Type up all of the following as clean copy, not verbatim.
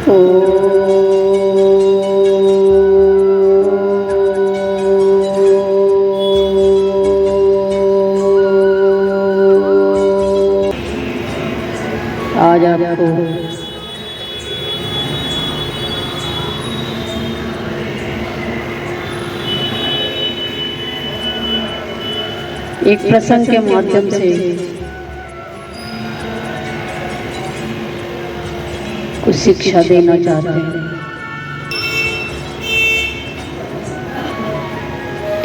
आज आपको एक प्रसंग के माध्यम से कुछ शिक्षा देना चाहते हैं।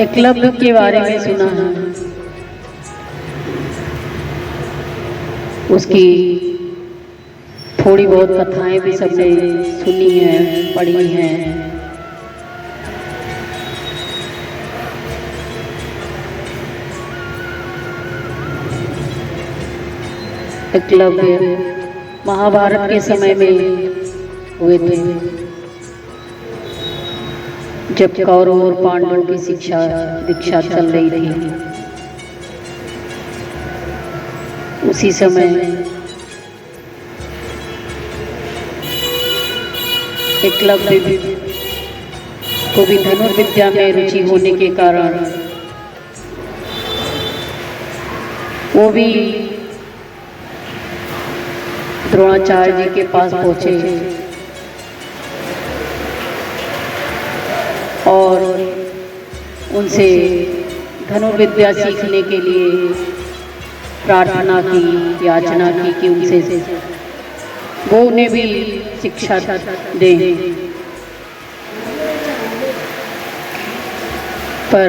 एकलव्य के बारे में सुना है, उसकी थोड़ी बहुत कथाएं भी सबने सुनी हैं, पढ़ी हैं। एकलव्य महाभारत के समय में हुए थे, जब कौरव और पांडवों की दीक्षा चल रही थी। उसी समय एकलव्य को भी धनुर्विद्या में रुचि होने के कारण वो भी द्रोणाचार्य जी के पास पहुंचे और उनसे धनुर्विद्या सीखने के लिए प्रार्थना की, याचना की कि उनसे वो उन्हें भी शिक्षा दें। पर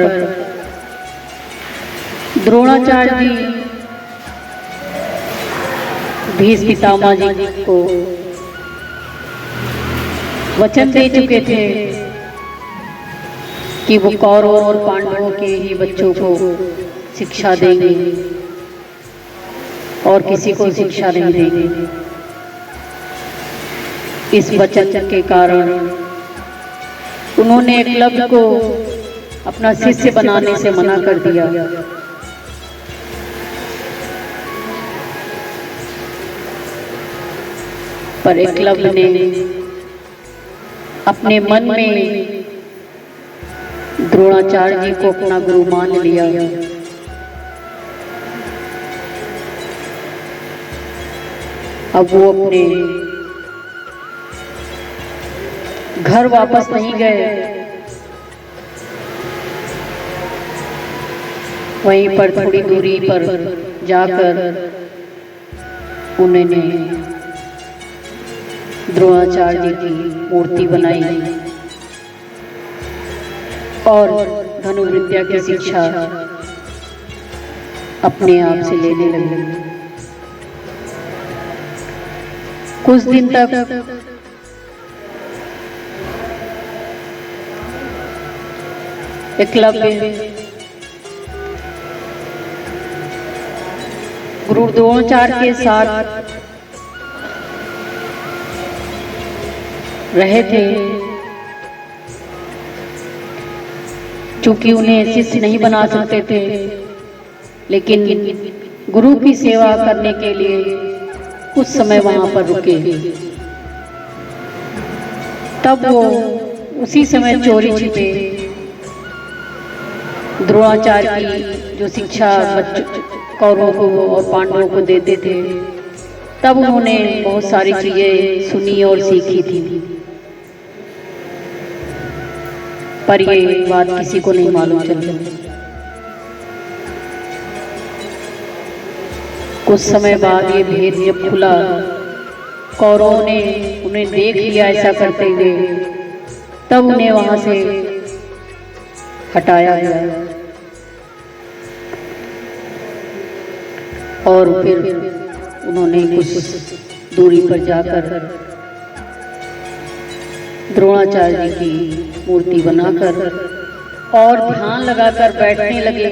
द्रोणाचार्य जी भीष्म पितामह जी को वचन दे चुके थे कि वो कौरवों और पांडवों के ही बच्चों को शिक्षा देंगे और किसी को शिक्षा नहीं देंगे। इस वचन के कारण उन्होंने एकलव्य को अपना शिष्य बनाने से मना कर दिया। पर एकलव्य ने अपने मन में द्रोणाचार्य जी को अपना गुरु मान लिया। अब वो अपने घर वापस नहीं गए, वहीं पर थोड़ी दूरी पर जाकर उन्होंने द्रोणाचार्य जी की मूर्ति बनाई और धनुर्विद्या की शिक्षा अपने आप से लेने लगे। कुछ दिन तक एकलव्य गुरु द्रोणाचार्य के साथ रहे थे। चूंकि उन्हें शिष्य नहीं बना सकते थे, लेकिन गुरु की सेवा करने के लिए कुछ समय वहां पर रुके। तब वो उसी समय चोरी छिपे द्रोणाचार्य की जो शिक्षा कौरवों को और पांडवों को देते थे, तब उन्होंने बहुत सारी चीजें सुनी और सीखी थी। पर ये बात किसी को नहीं मालूम चली। कुछ समय बाद ये भेद जब खुला, कौरवों ने उन्हें देख लिया ऐसा करते हुए, तब उन्हें वहां से हटाया गया और फिर उन्होंने कुछ दूरी पर जाकर द्रोणाचार्य जी की मूर्ति बनाकर और ध्यान लगाकर बैठने लगे।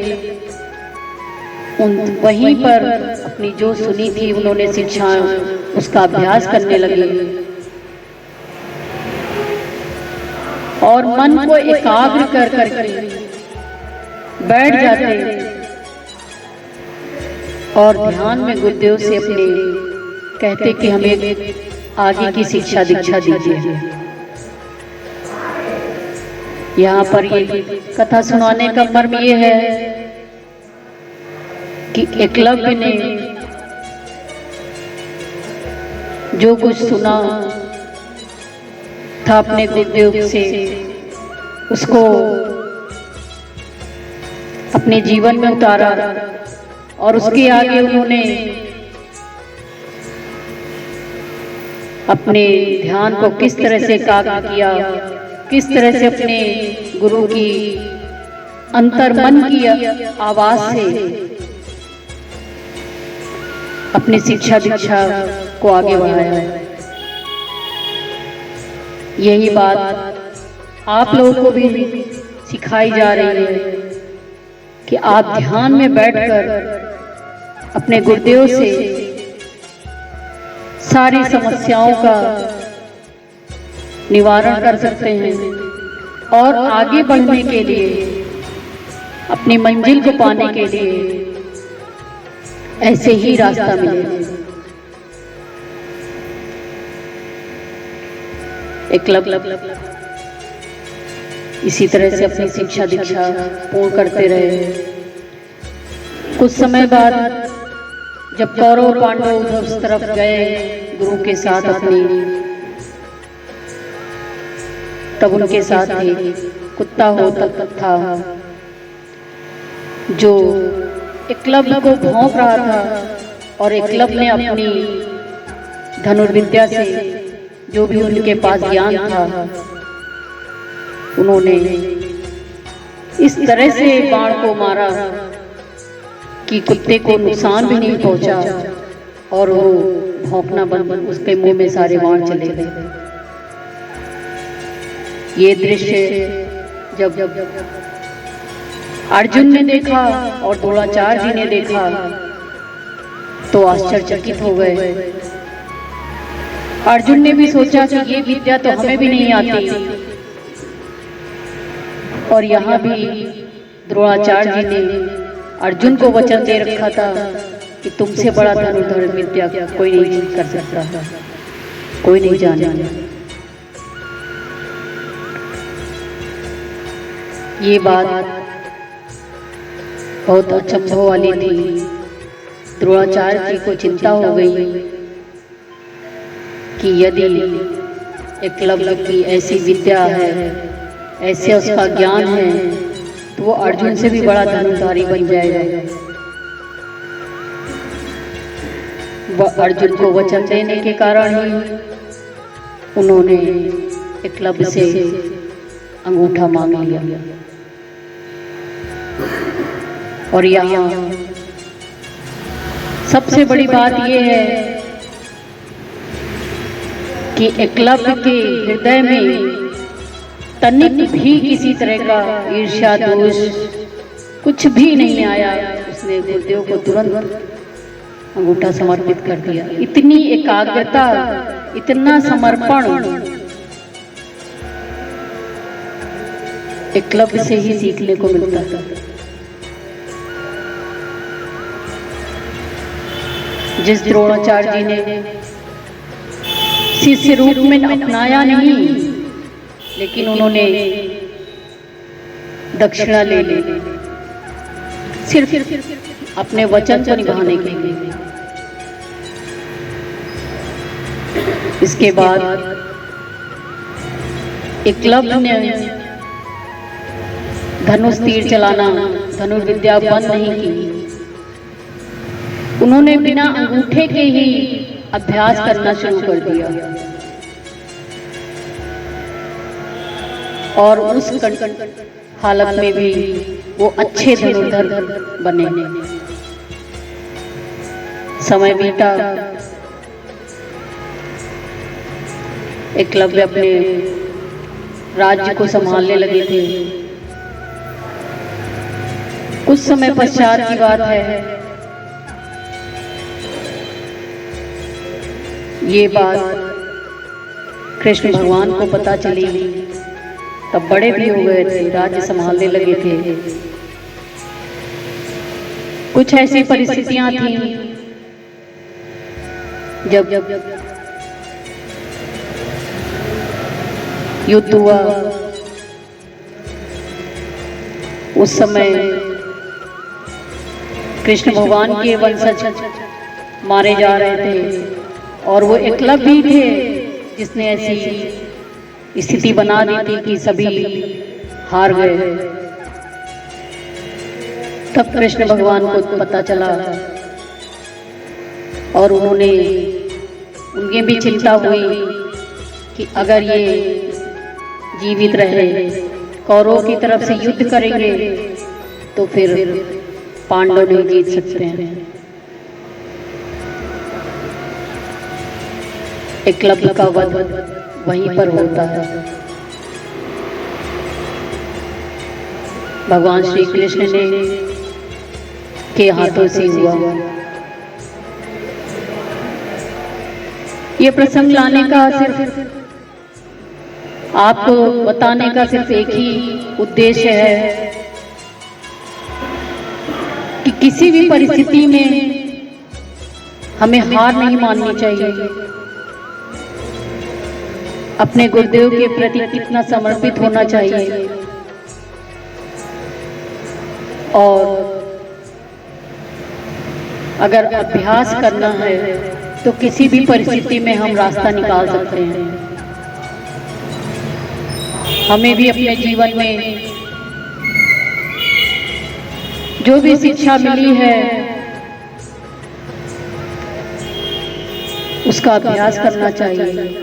वहीं पर अपनी जो सुनी थी उन्होंने शिक्षा, उसका अभ्यास करने लगे और मन को एकाग्र कर करके बैठ जाते और ध्यान में गुरुदेव से अपने कहते कि हमें आगे की शिक्षा दीक्षा दीजिए। यहाँ पर ये कथा सुनाने का मर्म ये है कि एकलव्य ने जो कुछ सुना था अपने गुरुदेव से, उसको अपने जीवन में उतारा और उसके आगे उन्होंने अपने ध्यान को किस तरह से एकाग्र किया, किस तरह से अपने गुरु की अंतर्मन की आवाज से अपनी शिक्षा दीक्षा को आगे बढ़ाया। यही बात आप लोगों को भी सिखाई जा रही है कि आप ध्यान में बैठकर अपने गुरुदेव से सारी समस्याओं का निवारण कर सकते हैं और आगे बढ़ने के लिए, अपनी मंजिल को पाने के लिए ऐसे ही रास्ता मिलेगा। एकलव्य इसी तरह से अपनी शिक्षा दीक्षा पूर्ण करते रहे। कुछ समय बाद जब कौरव पांडव उस तरफ गए गुरु के साथ अपनी, तब उनके साथ ही कुत्ता होता था जो एकलव्य को भौंक रहा था और एकलव्य ने अपनी धनुर्विद्या से जो भी उनके पास ज्ञान था उन्होंने इस तरह से बाण को मारा कि कुत्ते को नुकसान भी नहीं पहुंचा और वो भौंकना बंद, उसके मुंह में सारे बाण चले गए। ये दृश्य जब अर्जुन ने देखा और द्रोणाचार्य जी ने देखा तो आश्चर्यचकित हो गए। अर्जुन ने भी सोचा कि ये विद्या तो हमें भी नहीं आती, और यहाँ भी द्रोणाचार्य जी ने अर्जुन को वचन दे रखा था कि तुमसे बड़ा धनुर्धर विद्या कोई नहीं कर सकता, कोई नहीं जाने। ये बात बहुत अचंभव वाली थी। द्रोणाचार्य जी को चिंता हो गई कि यदि एकलव्य की ऐसी विद्या है, ऐसे उसका ज्ञान है, तो वो अर्जुन से भी बड़ा धनुर्धारी बन जाएगा। वह अर्जुन को वचन देने के कारण ही उन्होंने एकलव्य से अंगूठा मांग लिया। और यहाँ सबसे बड़ी बात यह है कि एकलव्य के हृदय में तनिक भी किसी तरह का ईर्ष्या दोष कुछ भी नहीं आया। उसने गुरुदेव को तुरंत अंगूठा समर्पित कर दिया। इतनी एकाग्रता, इतना समर्पण एकलव्य से ही सीखने को मिलता था। जिस द्रोणाचार्य जी ने शिष्य रूप में अपनाया नहीं, लेकिन उन्होंने दक्षिणा ले ली सिर्फ अपने वचन को निभाने के लिए। इसके बाद एकलव्य ने धनुष तीर चलाना, धनुर्विद्या बंद नहीं की। उन्होंने बिना अंगूठे के ही अभ्यास करना शुरू कर दिया और उस हालत में भी वो अच्छे धनुर्धर बने। समय बीता, एकलव्य अपने राज्य को संभालने लगे थे। कुछ समय पश्चात की बात है, ये बात कृष्ण भगवान को पता चली। तब बड़े भी हो गए थे, राज्य संभालने लगे थे। कुछ ऐसी परिस्थितियां थी जब युद्ध हुआ, उस समय कृष्ण भगवान के वंशज मारे जा रहे थे और वो एकलव्य भी थे जिसने ऐसी स्थिति बना दी थी कि सभी हार गए। तब कृष्ण भगवान को पता चला और उनके भी चिंता हुई कि अगर ये जीवित रहे, कौरवों की तरफ से युद्ध करेंगे तो फिर पांडव नहीं जीत सकते हैं। एकलव्य का वध वहीं पर होता है। भगवान श्री कृष्ण के हाथों से हुआ। ये प्रसंग लाने का सिर्फ आपको बताने का सिर्फ एक ही उद्देश्य है कि किसी भी परिस्थिति में हमें हार नहीं माननी चाहिए। अपने गुरुदेव के प्रति कितना समर्पित होना चाहिए और अगर अभ्यास करना है तो किसी भी परिस्थिति में हम रास्ता निकाल सकते हैं। हमें भी अपने जीवन में जो भी शिक्षा मिली है उसका अभ्यास करना चाहिए।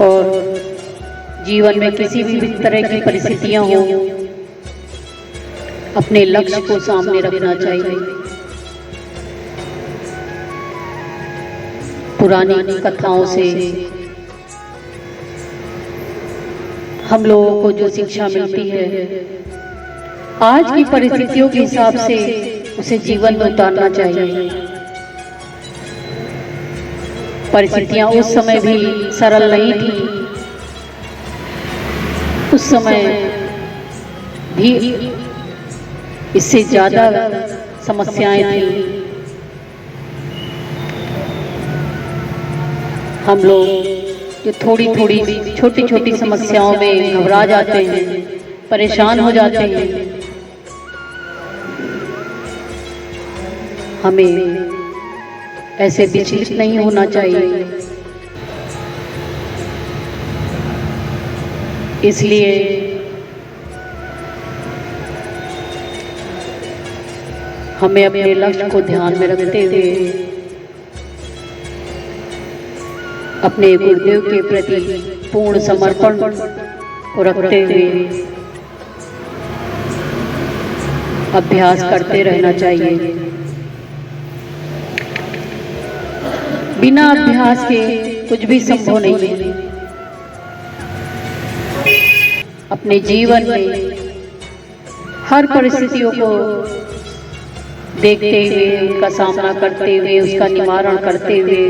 और जीवन में किसी भी तरह की परिस्थितियां हो, अपने लक्ष्य को सामने रखना चाहिए। पुरानी कथाओं से हम लोगों को जो शिक्षा मिलती है, आज की परिस्थितियों के हिसाब से उसे जीवन में उतारना चाहिए। परिस्थितियां उस समय भी सरल नहीं थी, उस समय भी इससे ज्यादा समस्याएं थी। हम लोग जो थोड़ी थोड़ी छोटी छोटी समस्याओं में घबरा जाते हैं, परेशान हो जाते हैं, हमें ऐसे विचलित नहीं होना चाहिए। इसलिए हमें अपने लक्ष्य को ध्यान में रखते हुए अपने गुरुदेव के प्रति पूर्ण समर्पण को रखते हुए अभ्यास करते रहना चाहिए। बिना अभ्यास के कुछ भी संभव नहीं है। अपने जीवन में हर परिस्थितियों को देखते हुए, उनका सामना करते हुए, उसका निवारण करते हुए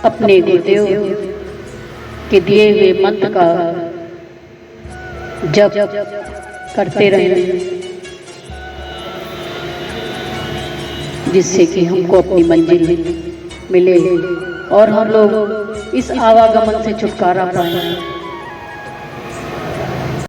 अपने गुरुदेव के दिए हुए मंत्र का जप करते रहें, जिससे कि हमको अपनी मंजिल मिले और हम लोग इस आवागमन से छुटकारा पाएं।